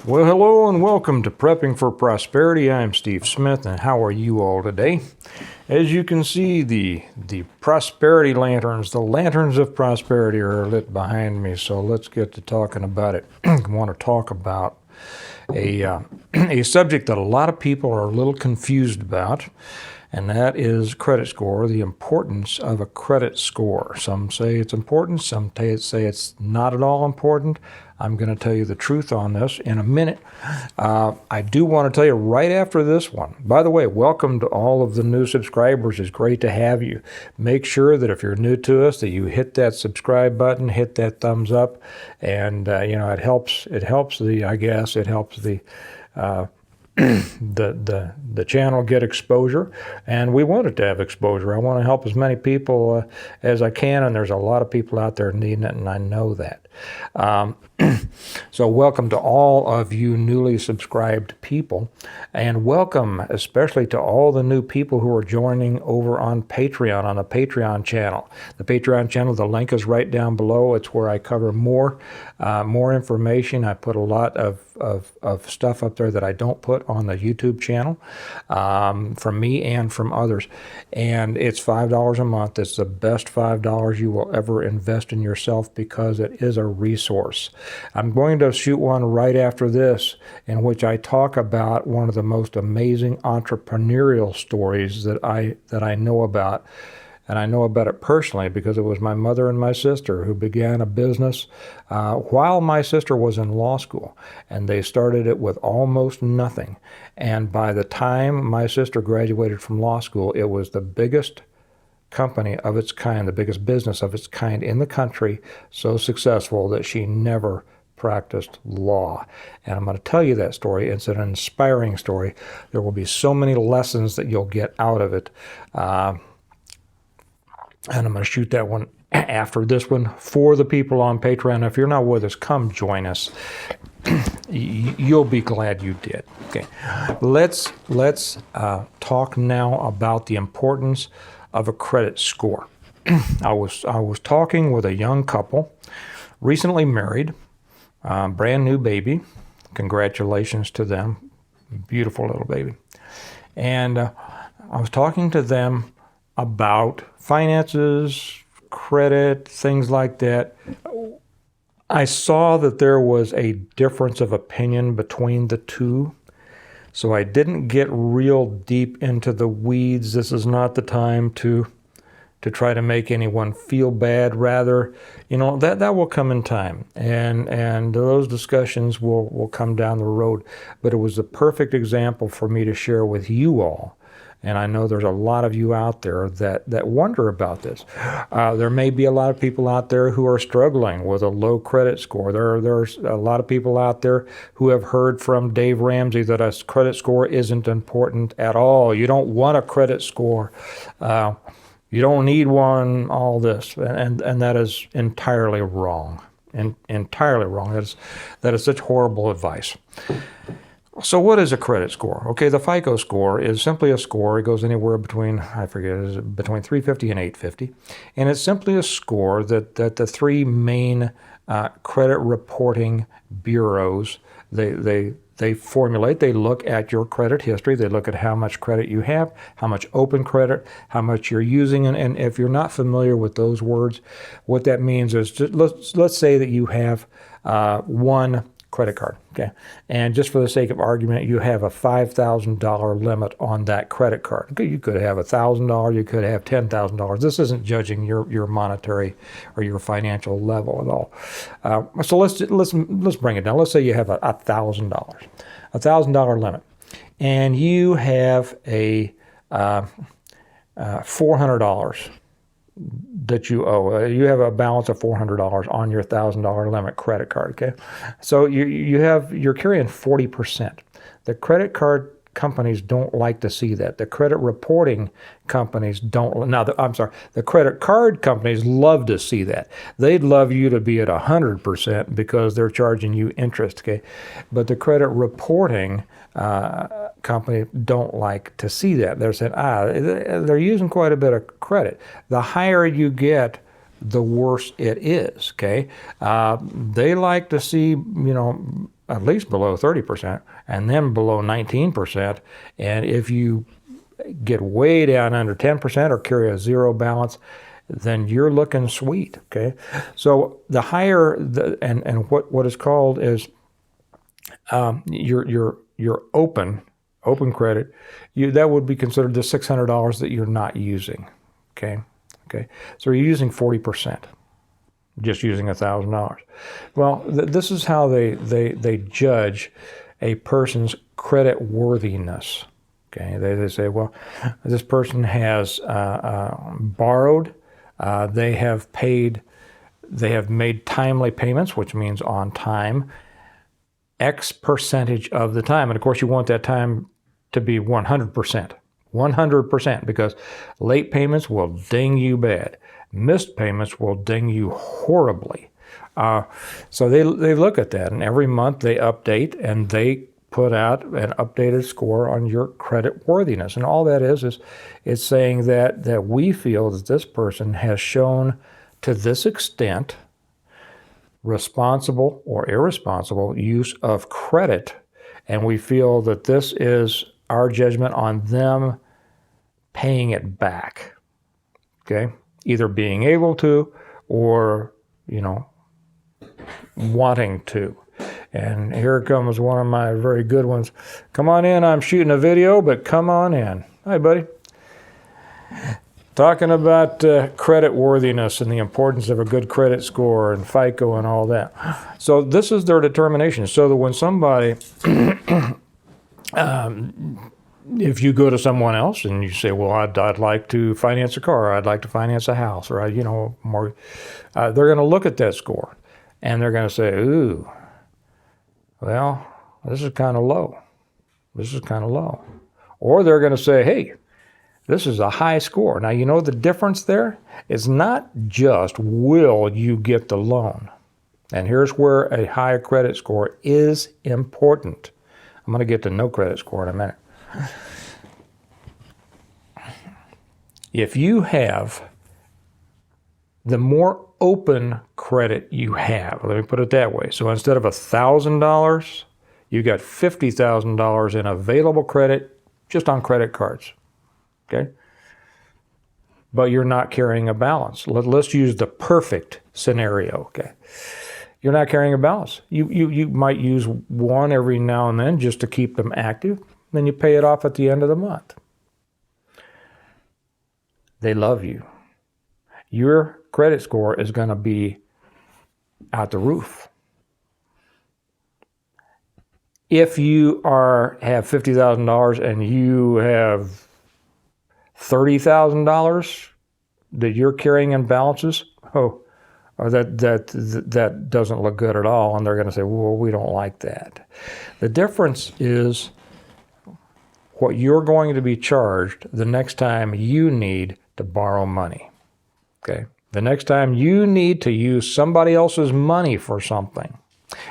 Well, hello and welcome to Prepping for Prosperity. I'm Steve Smith, and how are you all today? As you can see, the prosperity lanterns, the lanterns of prosperity are lit behind me, so let's get to talking about it. I want to talk about a subject that a lot of people are a little confused about, and that is credit score, the importance of a credit score. Some say it's important, some say it's not at all important. I'm going to tell you the truth on this in a minute. I do want to tell you right after this one. By the way, welcome to all of the new subscribers. It's great to have you. Make sure that if you're new to us that you hit that subscribe button, hit that thumbs up, and it helps the the channel get exposure, and we want it to have exposure. I want to help as many people as I can, and there's a lot of people out there needing it, and I know that. So welcome to all of you newly subscribed people, and welcome especially to all the new people who are joining over on Patreon, on the Patreon channel. The Patreon channel, the link is right down below. It's where I cover more information. I put a lot of stuff up there that I don't put on the YouTube channel, from me and from others. And it's $5 a month. It's the best $5 you will ever invest in yourself because it is a resource. I'm going to shoot one right after this in which I talk about one of the most amazing entrepreneurial stories that I know about. And I know about it personally because it was my mother and my sister who began a business while my sister was in law school. And they started it with almost nothing. And by the time my sister graduated from law school, it was the biggest company of its kind, the biggest business of its kind in the country, so successful that she never practiced law. And I'm going to tell you that story. It's an inspiring story. There will be so many lessons that you'll get out of it. And I'm going to shoot that one after this one for the people on Patreon. If you're not with us, come join us. You'll be glad you did. Okay, let's talk now about the importance of a credit score. I was talking with a young couple, recently married, brand new baby. Congratulations to them, beautiful little baby. And I was talking to them about finances, credit, things like that. I saw that there was a difference of opinion between the two, so I didn't get real deep into the weeds. This is not the time to try to make anyone feel bad. Rather, that will come in time, and those discussions will come down the road. But it was the perfect example for me to share with you all. And I know there's a lot of you out there that wonder about this. There may be a lot of people out there who are struggling with a low credit score. There's a lot of people out there who have heard from Dave Ramsey that a credit score isn't important at all. You don't want a credit score. You don't need one, all this. And that is entirely wrong. Entirely wrong. That is such horrible advice. So what is a credit score? Okay, the FICO score is simply a score. It goes anywhere between, between 350 and 850. And it's simply a score that the three main credit reporting bureaus, they formulate. They look at your credit history. They look at how much credit you have, how much open credit, how much you're using. And if you're not familiar with those words, what that means is, let's say that you have one credit card, okay? And just for the sake of argument, you have a $5,000 limit on that credit card. Okay, you could have $1,000, you could have $10,000. This isn't judging your monetary or your financial level at all. So let's bring it down. Let's say you have $1,000 limit, and you have a $400 that you owe. You have a balance of $400 on your $1,000 limit credit card, okay? So you're carrying 40%. The credit card companies don't like to see that. The credit reporting companies don't. Now, the credit card companies love to see that. They'd love you to be at 100% because they're charging you interest, okay? But the credit reporting company don't like to see that. They're saying, they're using quite a bit of credit. The higher you get, the worse it is, okay? They like to see, at least below 30%, and then below 19%. And if you get way down under 10% or carry a zero balance, then you're looking sweet. Okay, so the higher and what is called is your open credit, that would be considered the $600 that you're not using. Okay, so you're using 40%. Just using $1,000. Well, this is how they judge a person's credit worthiness. Okay, they say, well, this person has borrowed, they have made timely payments, which means on time, X percentage of the time, and of course you want that time to be 100%. 100%, because late payments will ding you bad. Missed payments will ding you horribly. So they look at that, and every month they update and they put out an updated score on your credit worthiness. And all that is it's saying that we feel that this person has shown to this extent responsible or irresponsible use of credit, and we feel that this is our judgment on them paying it back. Okay? Either being able to or, wanting to. And here comes one of my very good ones. Come on in, I'm shooting a video, but come on in. Hi, buddy. Talking about credit worthiness and the importance of a good credit score and FICO and all that. So this is their determination. So that when somebody if you go to someone else and you say, well, I'd like to finance a car, or I'd like to finance a house, or, more, they're going to look at that score and they're going to say, ooh, well, this is kind of low. This is kind of low. Or they're going to say, hey, this is a high score. Now, the difference there is not just will you get the loan. And here's where a high credit score is important. I'm going to get to no credit score in a minute. If you have, the more open credit you have, let me put it that way. So instead of $1,000, you got $50,000 in available credit just on credit cards. Okay? But you're not carrying a balance. Let's use the perfect scenario. Okay? You're not carrying a balance. You might use one every now and then just to keep them active. Then you pay it off at the end of the month. They love you. Your credit score is going to be out the roof. If you have $50,000 and you have $30,000 that you're carrying in balances, that doesn't look good at all, and they're going to say, well, we don't like that. The difference is what you're going to be charged the next time you need to borrow money. Okay? The next time you need to use somebody else's money for something.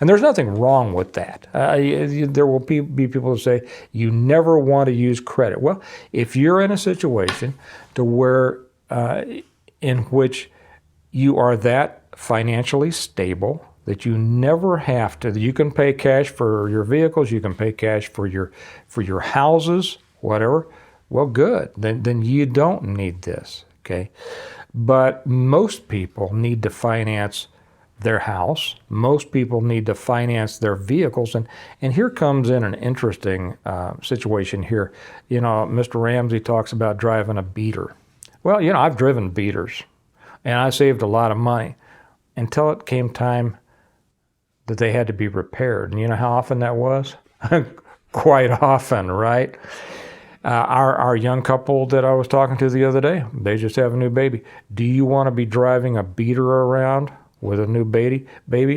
And there's nothing wrong with that. There will be people who say you never want to use credit. Well, if you're in a situation to where in which you are that financially stable that you never have to, you can pay cash for your vehicles, you can pay cash for your houses, whatever. Well, good. Then you don't need this. Okay, but most people need to finance their house. Most people need to finance their vehicles. And here comes in an interesting situation here. Mr. Ramsey talks about driving a beater. Well, I've driven beaters, and I saved a lot of money until it came time that they had to be repaired. And you know how often that was? Quite often, right? Our young couple that I was talking to the other day, they just have a new baby. Do you want to be driving a beater around with a new baby?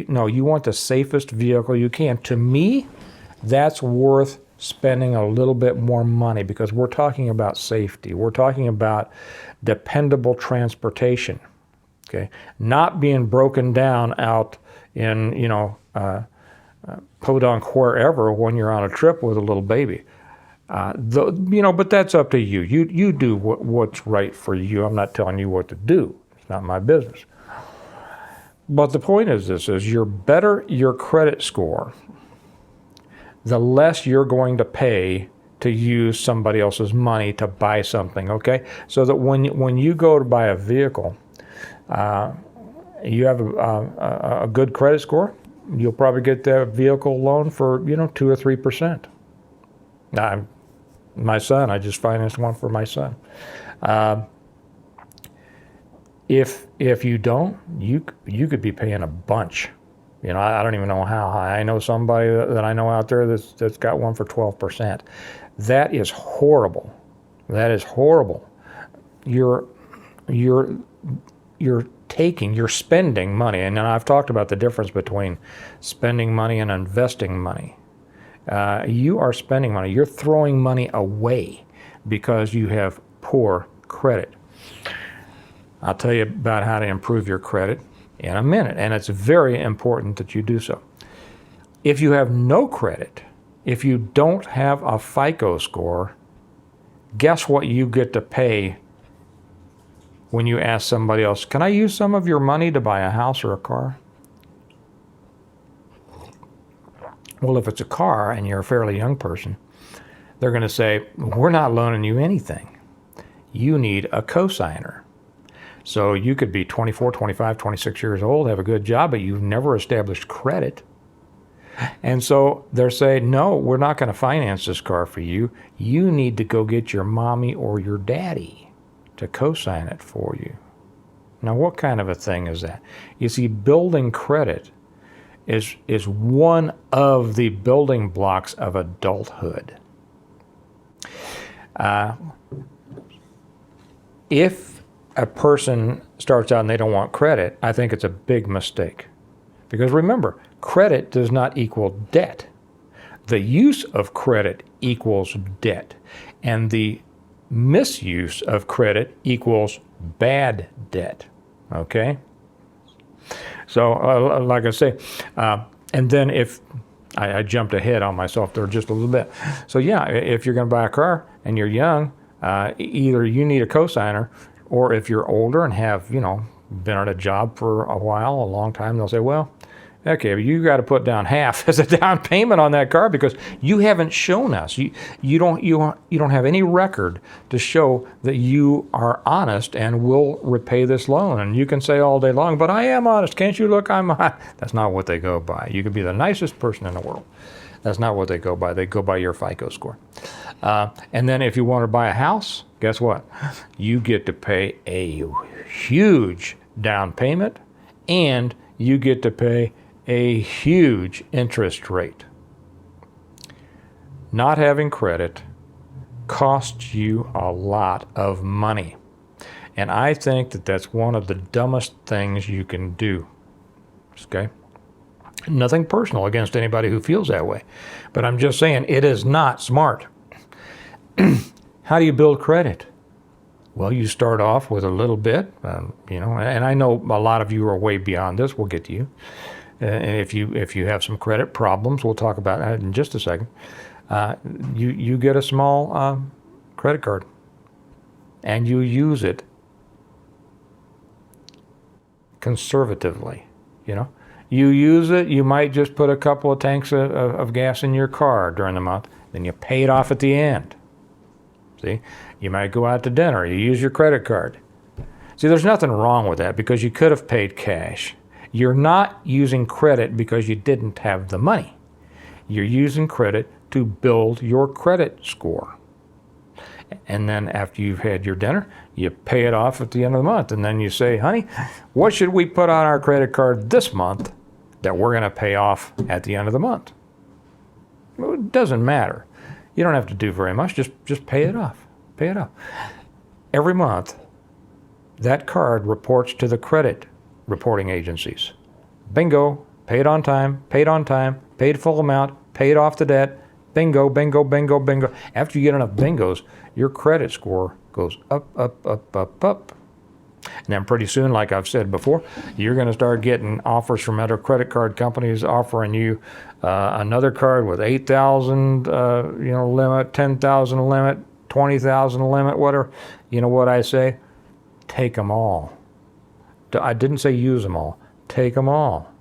No, you want the safest vehicle you can. To me, that's worth spending a little bit more money because we're talking about safety. We're talking about dependable transportation, okay? Not being broken down out in, podunk wherever when you're on a trip with a little baby. But that's up to you. You do what's right for you. I'm not telling you what to do. It's not my business. But the point is this, is your credit score the less you're going to pay to use somebody else's money to buy something, okay? So that when you go to buy a vehicle, you have a good credit score, you'll probably get that vehicle loan for 2 or 3%. My son, I just financed one for my son. If you don't, you could be paying a bunch. I don't even know how high. I know somebody that I know out there that's got one for 12%. That is horrible. That is horrible. You're spending money, and then I've talked about the difference between spending money and investing money. You are spending money. You're throwing money away because you have poor credit. I'll tell you about how to improve your credit in a minute, and it's very important that you do so. If you have no credit, if you don't have a FICO score, guess what you get to pay when you ask somebody else, can I use some of your money to buy a house or a car? Well, if it's a car and you're a fairly young person, they're going to say, we're not loaning you anything. You need a cosigner. So you could be 24, 25, 26 years old, have a good job, but you've never established credit. And so they're saying, no, we're not going to finance this car for you. You need to go get your mommy or your daddy to co-sign it for you. Now, what kind of a thing is that? You see, building credit is one of the building blocks of adulthood. If a person starts out and they don't want credit, I think it's a big mistake. Because remember, credit does not equal debt. The use of credit equals debt. And the misuse of credit equals bad debt. Okay? So, like I say, and then if I jumped ahead on myself there just a little bit. So yeah, if you're going to buy a car and you're young, either you need a cosigner, or if you're older and have, been at a job for a while, a long time, they'll say, well, okay, but you got to put down half as a down payment on that car because you haven't shown us. You don't have any record to show that you are honest and will repay this loan. And you can say all day long, but I am honest. Can't you look? That's not what they go by. You could be the nicest person in the world. That's not what they go by. They go by your FICO score. And then if you want to buy a house, guess what? You get to pay a huge down payment, and you get to pay a huge interest rate. Not having credit costs you a lot of money. And I think that that's one of the dumbest things you can do. Okay? Nothing personal against anybody who feels that way. But I'm just saying it is not smart. How do you build credit? Well, you start off with a little bit, and I know a lot of you are way beyond this. We'll get to you. And if you have some credit problems, we'll talk about that in just a second. You get a small credit card, and you use it conservatively. You use it. You might just put a couple of tanks of gas in your car during the month. Then you pay it off at the end. See, you might go out to dinner. You use your credit card. See, there's nothing wrong with that because you could have paid cash. You're not using credit because you didn't have the money. You're using credit to build your credit score. And then after you've had your dinner, you pay it off at the end of the month. And then you say, honey, what should we put on our credit card this month that we're going to pay off at the end of the month? Well, it doesn't matter. You don't have to do very much. Just pay it off. Pay it off. Every month, that card reports to the credit reporting agencies. Bingo, paid on time, paid full amount, paid off the debt. Bingo, bingo, bingo, bingo. After you get enough bingos, your credit score goes up, up, up, up, up. And then pretty soon, like I've said before, you're going to start getting offers from other credit card companies offering you another card with 8,000 limit, 10,000 limit, 20,000 limit, whatever. You know what I say? Take them all. I didn't say use them all. Take them all.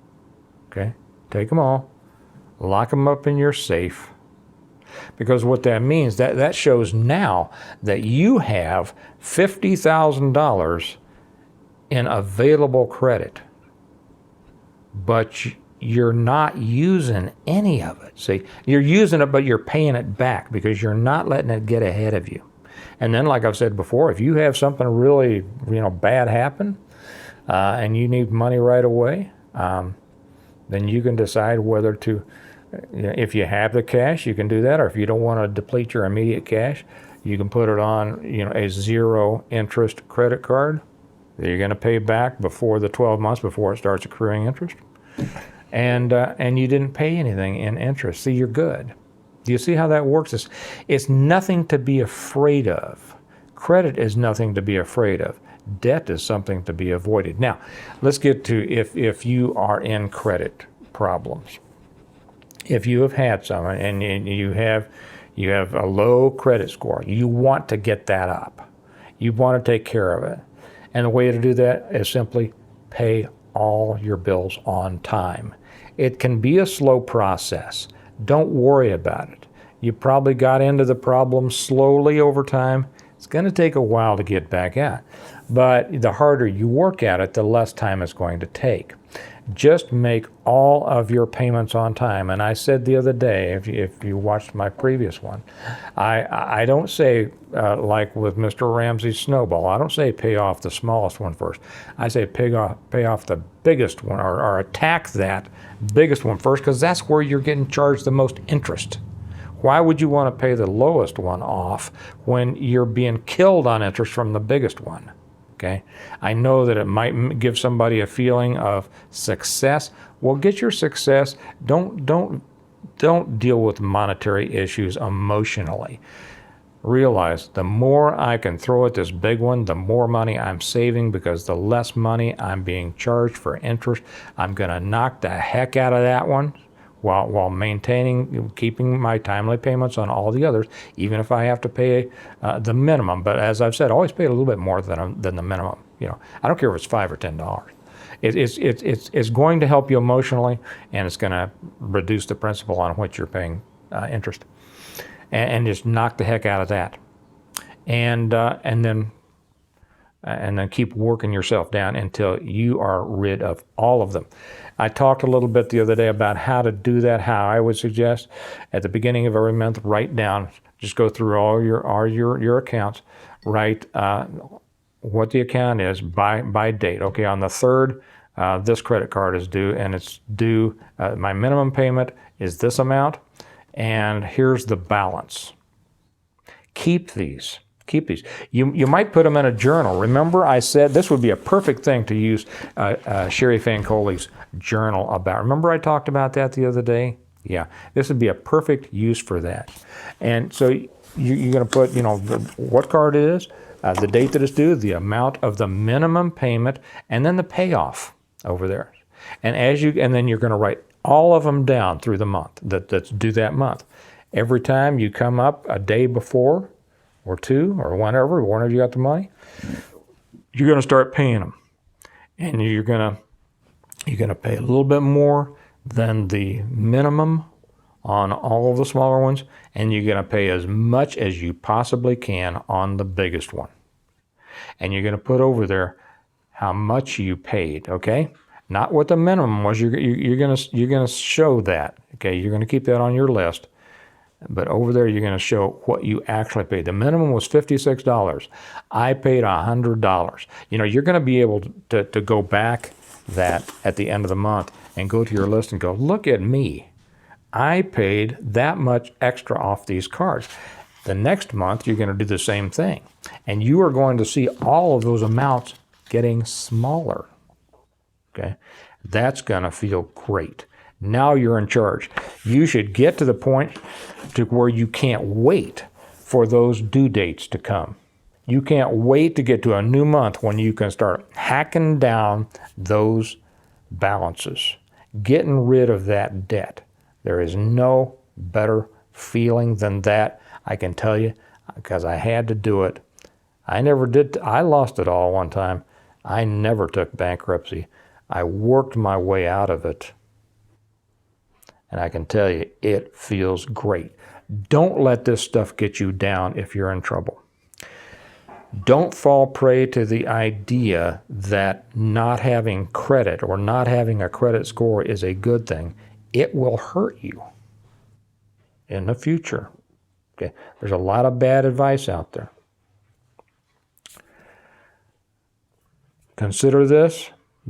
Okay? Take them all. lock them up in your safe, because what that means, that shows now that you have $50,000 in available credit, but you're not using any of it. See, you're using it, but you're paying it back because you're not letting it get ahead of you. And then, like I've said before, if you have something really, bad happen, and you need money right away, then you can decide whether to, if you have the cash, you can do that, or if you don't want to deplete your immediate cash, you can put it on, a zero interest credit card that you're going to pay back before the 12 months before it starts accruing interest. And you didn't pay anything in interest. See, you're good. Do you see how that works? It's nothing to be afraid of. Credit is nothing to be afraid of. Debt is something to be avoided. Now, let's get to if you are in credit problems. If you have had some and you have a low credit score, you want to get that up. You want to take care of it. And the way to do that is simply pay all your bills on time. It can be a slow process. Don't worry about it. You probably got into the problem slowly over time. It's going to take a while to get back out. But the harder you work at it, the less time it's going to take. Just make all of your payments on time. And I said the other day, if you watched my previous one, I don't say, like with Mr. Ramsey's snowball, I don't say pay off the smallest one first. I say pay off the biggest one, or attack that biggest one first, because that's where you're getting charged the most interest. Why would you want to pay the lowest one off when you're being killed on interest from the biggest one? Okay, I know that it might give somebody a feeling of success. Well, get your success. Don't deal with monetary issues emotionally. Realize the more I can throw at this big one, the more money I'm saving, because the less money I'm being charged for interest. I'm going to knock the heck out of that one while keeping my timely payments on all the others, even if I have to pay the minimum. But as I've said, always pay a little bit more than the minimum. I don't care if it's $5 or $10. It's going to help you emotionally, and it's going to reduce the principal on which you're paying interest, and just knock the heck out of that, and then keep working yourself down until you are rid of all of them. I talked a little bit the other day about how to do that. How I would suggest at the beginning of every month, write down, just go through all your accounts, write what the account is by date. Okay, on the 3rd, this credit card is due, and it's due. My minimum payment is this amount, and here's the balance. Keep these. You might put them in a journal. Remember, I said this would be a perfect thing to use Sherry Fancoli's journal about. Remember I talked about that the other day? Yeah, this would be a perfect use for that. And so you're going to put, what card it is, the date that it's due, the amount of the minimum payment, and then the payoff over there. And then you're going to write all of them down through the month that's due that month. Every time you come up a day before, or two, or whenever you got the money, you're going to start paying them, and you're going to pay a little bit more than the minimum on all of the smaller ones, and you're going to pay as much as you possibly can on the biggest one, and you're going to put over there how much you paid. Okay, not what the minimum was. You're going to show that. Okay, you're going to keep that on your list. But over there, you're going to show what you actually paid. The minimum was $56. I paid $100. You're going to be able to go back that at the end of the month and go to your list and go, look at me. I paid that much extra off these cards. The next month, you're going to do the same thing. And you are going to see all of those amounts getting smaller. Okay? That's going to feel great. Now you're in charge. You should get to the point to where you can't wait for those due dates to come. You can't wait to get to a new month when you can start hacking down those balances, getting rid of that debt. There is no better feeling than that, I can tell you, because I had to do it. I never did. I lost it all one time. I never took bankruptcy. I worked my way out of it. And I can tell you, it feels great. Don't let this stuff get you down if you're in trouble. Don't fall prey to the idea that not having credit or not having a credit score is a good thing. It will hurt you in the future. Okay? There's a lot of bad advice out there. Consider this.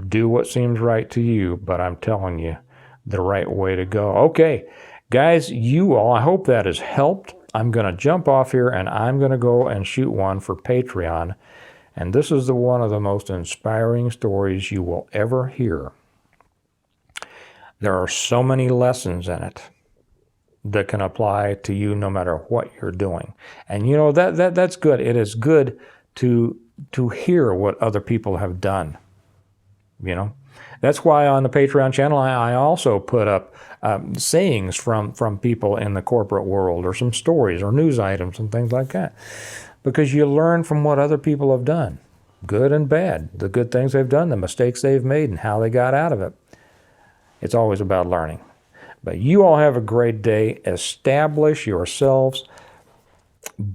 Do what seems right to you, but I'm telling you the right way to go. Okay, guys, you all, I hope that has helped. I'm going to jump off here and I'm going to go and shoot one for Patreon. And this is one of the most inspiring stories you will ever hear. There are so many lessons in it that can apply to you no matter what you're doing. And you know, that's good. It is good to hear what other people have done. You know, that's why on the Patreon channel, I also put up sayings from people in the corporate world, or some stories or news items and things like that, because you learn from what other people have done, good and bad, the good things they've done, the mistakes they've made, and how they got out of it. It's always about learning. But you all have a great day. Establish yourselves.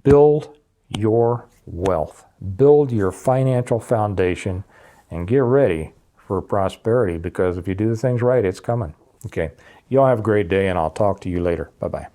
Build your wealth. Build your financial foundation, and get ready for prosperity, because if you do the things right, it's coming. Okay. You all have a great day, and I'll talk to you later. Bye-bye.